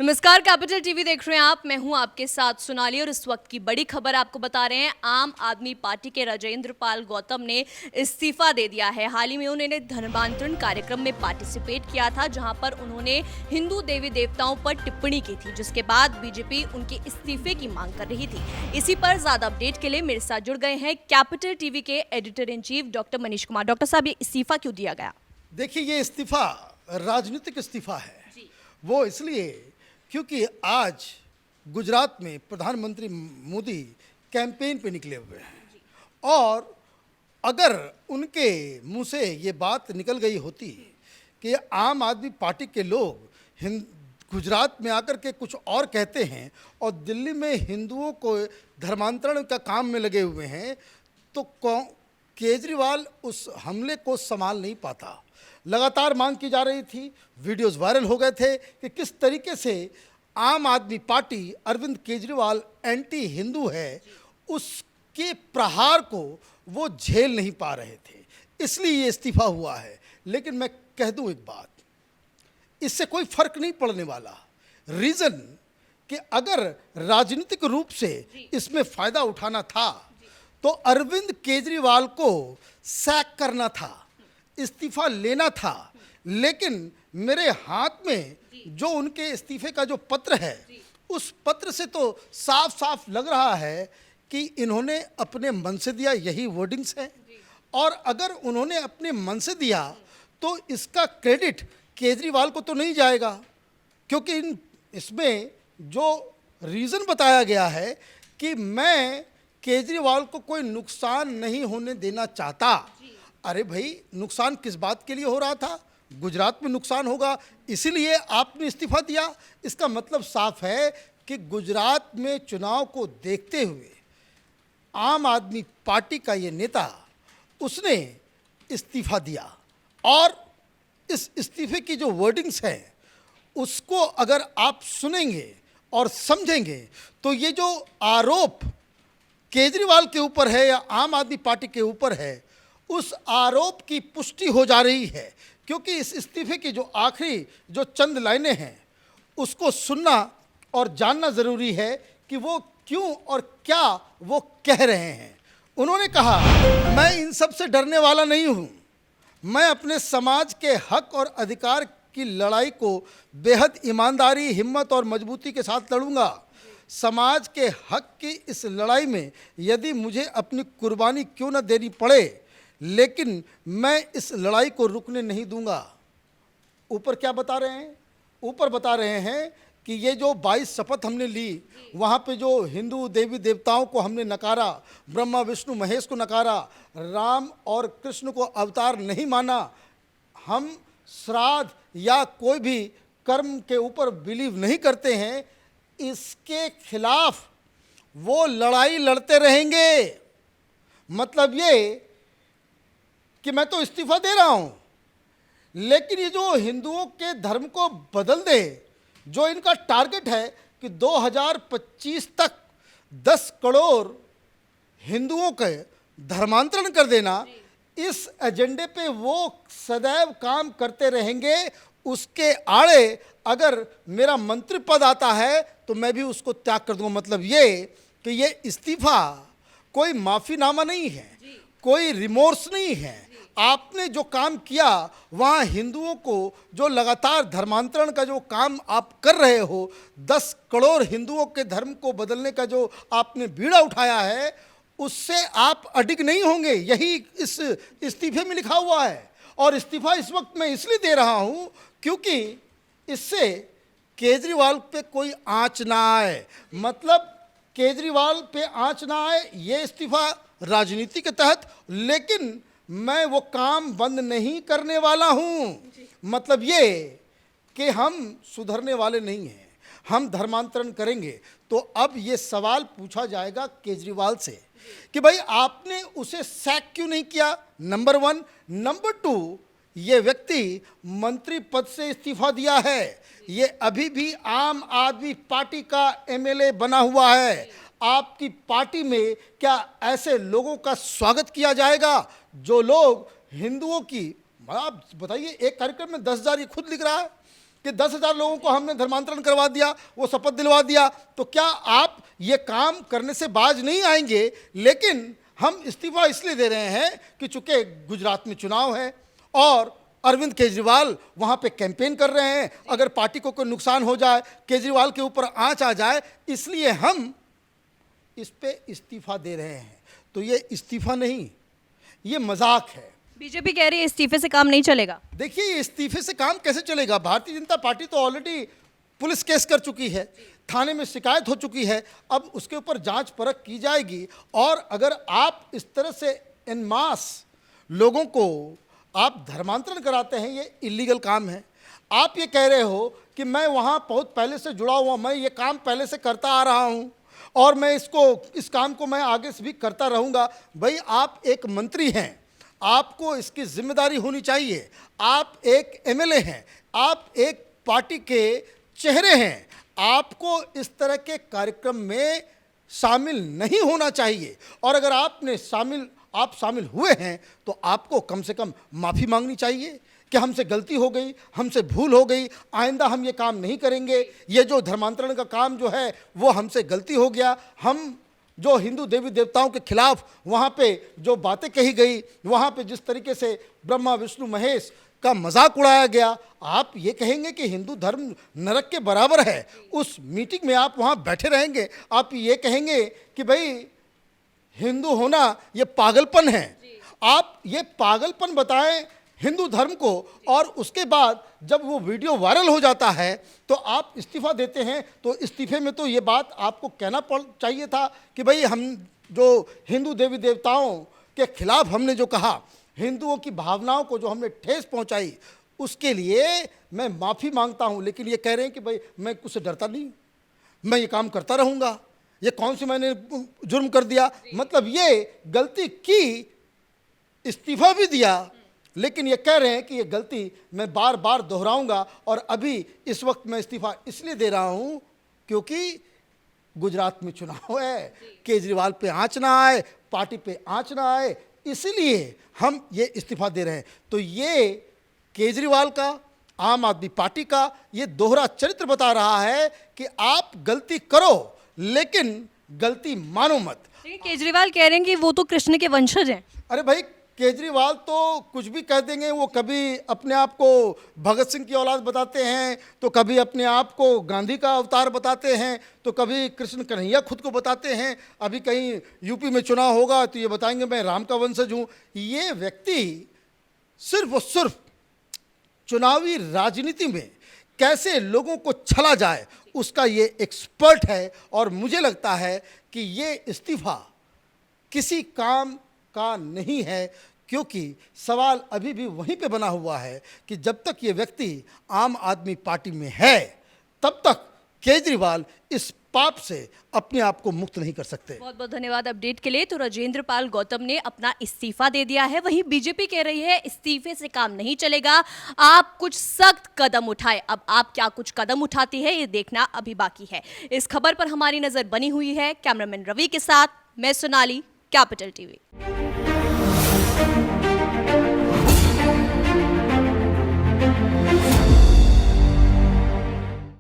नमस्कार, capital TV देख रहे हैं आप। मैं हूं आपके साथ सोनाली और इस वक्त की बड़ी खबर आपको बता रहे हैं। आम आदमी पार्टी के राजेंद्र पाल गौतम ने इस्तीफा दे दिया है। हाल ही में उन्होंने धर्मांतरण कार्यक्रम में पार्टिसिपेट किया था, जहां पर उन्होंने हिंदू देवी देवताओं पर टिप्पणी की थी, जिसके बाद बीजेपी उनके इस्तीफे की मांग कर रही थी। इसी पर ज्यादा अपडेट के लिए मेरे साथ जुड़ गए हैं कैपिटल टीवी के editor in chief doctor Manish Kumar. Doctor साहब, ये इस्तीफा क्यों दिया गया? देखिए, ये इस्तीफा राजनीतिक इस्तीफा है। वो इसलिए क्योंकि आज गुजरात में प्रधानमंत्री मोदी कैंपेन पे निकले हुए हैं और अगर उनके मुंह से ये बात निकल गई होती कि आम आदमी पार्टी के लोग गुजरात में आकर के कुछ और कहते हैं और दिल्ली में हिंदुओं को धर्मांतरण का काम में लगे हुए हैं, तो केजरीवाल उस हमले को संभाल नहीं पाता। लगातार मांग की जा रही थी, वीडियोस वायरल हो गए थे कि किस तरीके से आम आदमी पार्टी अरविंद केजरीवाल एंटी हिंदू है, उसके प्रहार को वो झेल नहीं पा रहे थे, इसलिए ये इस्तीफा हुआ है। लेकिन मैं कह दूं एक बात, इससे कोई फर्क नहीं पड़ने वाला। रीज़न कि अगर राजनीतिक रूप से इसमें फ़ायदा उठाना था तो अरविंद केजरीवाल को सैक करना था, इस्तीफा लेना था। लेकिन मेरे हाथ में जो उनके इस्तीफे का जो पत्र है, उस पत्र से तो साफ साफ लग रहा है कि इन्होंने अपने मन से दिया, यही वर्डिंग्स है। और अगर उन्होंने अपने मन से दिया तो इसका क्रेडिट केजरीवाल को तो नहीं जाएगा, क्योंकि इसमें जो रीज़न बताया गया है कि मैं केजरीवाल को कोई नुकसान नहीं होने देना चाहता। अरे भाई, नुकसान किस बात के लिए हो रहा था? गुजरात में नुकसान होगा इसीलिए आपने इस्तीफा दिया। इसका मतलब साफ है कि गुजरात में चुनाव को देखते हुए आम आदमी पार्टी का ये नेता, उसने इस्तीफा दिया। और इस इस्तीफे की जो वर्डिंग्स हैं उसको अगर आप सुनेंगे और समझेंगे तो ये जो आरोप केजरीवाल के ऊपर है या आम आदमी पार्टी के ऊपर है, उस आरोप की पुष्टि हो जा रही है। क्योंकि इस इस्तीफे की जो आखिरी जो चंद लाइनें हैं उसको सुनना और जानना ज़रूरी है कि वो क्यों और क्या वो कह रहे हैं। उन्होंने कहा, मैं इन सब से डरने वाला नहीं हूँ, मैं अपने समाज के हक और अधिकार की लड़ाई को बेहद ईमानदारी, हिम्मत और मजबूती के साथ लड़ूंगा। समाज के हक की इस लड़ाई में यदि मुझे अपनी कुर्बानी क्यों न देनी पड़े, लेकिन मैं इस लड़ाई को रुकने नहीं दूंगा। ऊपर क्या बता रहे हैं? ऊपर बता रहे हैं कि ये जो 22 शपथ हमने ली, वहाँ पे जो हिंदू देवी देवताओं को हमने नकारा, ब्रह्मा विष्णु महेश को नकारा, राम और कृष्ण को अवतार नहीं माना, हम श्राद्ध या कोई भी कर्म के ऊपर बिलीव नहीं करते हैं, इसके खिलाफ वो लड़ाई लड़ते रहेंगे। मतलब ये कि मैं तो इस्तीफा दे रहा हूं, लेकिन ये जो हिंदुओं के धर्म को बदल दे, जो इनका टारगेट है कि 2025 तक 10 करोड़ हिंदुओं के धर्मांतरण कर देना, इस एजेंडे पे वो सदैव काम करते रहेंगे। उसके आड़े अगर मेरा मंत्री पद आता है तो मैं भी उसको त्याग कर दूंगा। मतलब ये कि ये इस्तीफा कोई माफ़ीनामा नहीं है, कोई रिमोर्स नहीं है। आपने जो काम किया वहाँ हिंदुओं को जो लगातार धर्मांतरण का जो काम आप कर रहे हो, 10 करोड़ हिंदुओं के धर्म को बदलने का जो आपने बीड़ा उठाया है, उससे आप अडिग नहीं होंगे। यही इस इस्तीफे में लिखा हुआ है। और इस्तीफा इस वक्त मैं इसलिए दे रहा हूँ क्योंकि इससे केजरीवाल पे कोई आँच ना आए। मतलब केजरीवाल पे आँच ना आए, ये इस्तीफा राजनीति के तहत। लेकिन मैं वो काम बंद नहीं करने वाला हूँ। मतलब ये कि हम सुधरने वाले नहीं हैं, हम धर्मांतरण करेंगे। तो अब ये सवाल पूछा जाएगा केजरीवाल से कि भाई आपने उसे सैक क्यों नहीं किया, नंबर 1। नंबर 2, ये व्यक्ति मंत्री पद से इस्तीफा दिया है, ये अभी भी आम आदमी पार्टी का एमएलए बना हुआ है। आपकी पार्टी में क्या ऐसे लोगों का स्वागत किया जाएगा जो लोग हिंदुओं की, आप बताइए, एक कार्यक्रम में 10,000, ये खुद लिख रहा है कि 10,000 लोगों को हमने धर्मांतरण करवा दिया, वो शपथ दिलवा दिया, तो क्या आप ये काम करने से बाज नहीं आएंगे? लेकिन हम इस्तीफा इसलिए दे रहे हैं कि चूंकि गुजरात में चुनाव है और अरविंद केजरीवाल वहाँ पे कैंपेन कर रहे हैं, अगर पार्टी को कोई नुकसान हो जाए, केजरीवाल के ऊपर आंच आ जाए, इसलिए हम इस पे इस्तीफा दे रहे हैं। तो ये इस्तीफा नहीं, ये मजाक है। बीजेपी कह रही है इस्तीफे से काम नहीं चलेगा। देखिए, इस्तीफे से काम कैसे चलेगा? भारतीय जनता पार्टी तो ऑलरेडी पुलिस केस कर चुकी है, थाने में शिकायत हो चुकी है, अब उसके ऊपर जांच परख की जाएगी। और अगर आप इस तरह से एन मास लोगों को आप धर्मांतरण कराते हैं, ये इलीगल काम है। आप ये कह रहे हो कि मैं वहाँ बहुत पहले से जुड़ा हुआ, मैं ये काम पहले से करता आ रहा हूँ और मैं इस काम को मैं आगे से भी करता रहूँगा। भाई, आप एक मंत्री हैं, आपको इसकी जिम्मेदारी होनी चाहिए। आप एक एमएलए हैं, आप एक पार्टी के चेहरे हैं, आपको इस तरह के कार्यक्रम में शामिल नहीं होना चाहिए। और अगर आप शामिल हुए हैं तो आपको कम से कम माफ़ी मांगनी चाहिए कि हमसे गलती हो गई, हमसे भूल हो गई, आइंदा हम ये काम नहीं करेंगे। ये जो धर्मांतरण का काम जो है वो हमसे गलती हो गया। हम जो हिंदू देवी देवताओं के खिलाफ वहाँ पे जो बातें कही गई, वहाँ पे जिस तरीके से ब्रह्मा विष्णु महेश का मजाक उड़ाया गया, आप ये कहेंगे कि हिंदू धर्म नरक के बराबर है। उस मीटिंग में आप वहाँ बैठे रहेंगे, आप ये कहेंगे कि भाई हिंदू होना ये पागलपन है। आप ये पागलपन बताएं हिंदू धर्म को, और उसके बाद जब वो वीडियो वायरल हो जाता है तो आप इस्तीफा देते हैं। तो इस्तीफे में तो ये बात आपको कहना चाहिए था कि भाई हम जो हिंदू देवी देवताओं के खिलाफ हमने जो कहा, हिंदुओं की भावनाओं को जो हमने ठेस पहुंचाई, उसके लिए मैं माफ़ी मांगता हूं। लेकिन ये कह रहे हैं कि भाई मैं कुछ से डरता नहीं, मैं ये काम करता रहूँगा, ये कौन सी मैंने जुर्म कर दिया? मतलब ये गलती की, इस्तीफा भी दिया, लेकिन ये कह रहे हैं कि ये गलती मैं बार बार दोहराऊंगा। और अभी इस वक्त मैं इस्तीफा इसलिए दे रहा हूं क्योंकि गुजरात में चुनाव है, केजरीवाल पे आंच ना आए, पार्टी पे आंच ना आए, इसलिए हम ये इस्तीफा दे रहे हैं। तो ये केजरीवाल का, आम आदमी पार्टी का ये दोहरा चरित्र बता रहा है कि आप गलती करो लेकिन गलती मानो मत। लेकिन केजरीवाल कह रहे हैं कि वो तो कृष्ण के वंशज हैं। अरे भाई, केजरीवाल तो कुछ भी कह देंगे। वो कभी अपने आप को भगत सिंह की औलाद बताते हैं, तो कभी अपने आप को गांधी का अवतार बताते हैं, तो कभी कृष्ण कन्हैया खुद को बताते हैं। अभी कहीं यूपी में चुनाव होगा तो ये बताएंगे मैं राम का वंशज हूँ। ये व्यक्ति सिर्फ और सिर्फ चुनावी राजनीति में कैसे लोगों को छला जाए, उसका ये एक्सपर्ट है। और मुझे लगता है कि ये इस्तीफा किसी काम का नहीं है, क्योंकि सवाल अभी भी वहीं पे बना हुआ है कि जब तक ये व्यक्ति आम आदमी पार्टी में है, तब तक केजरीवाल इस पाप से अपने आप को मुक्त नहीं कर सकते। बहुत बहुत धन्यवाद अपडेट के लिए। तो राजेंद्र पाल गौतम ने अपना इस्तीफा दे दिया है। वहीं बीजेपी कह रही है इस्तीफे से काम नहीं चलेगा, आप कुछ सख्त कदम उठाए। अब आप क्या कुछ कदम उठाती है ये देखना अभी बाकी है। इस खबर पर हमारी नजर बनी हुई है। कैमरामैन रवि के साथ मैं सोनाली, कैपिटल टीवी।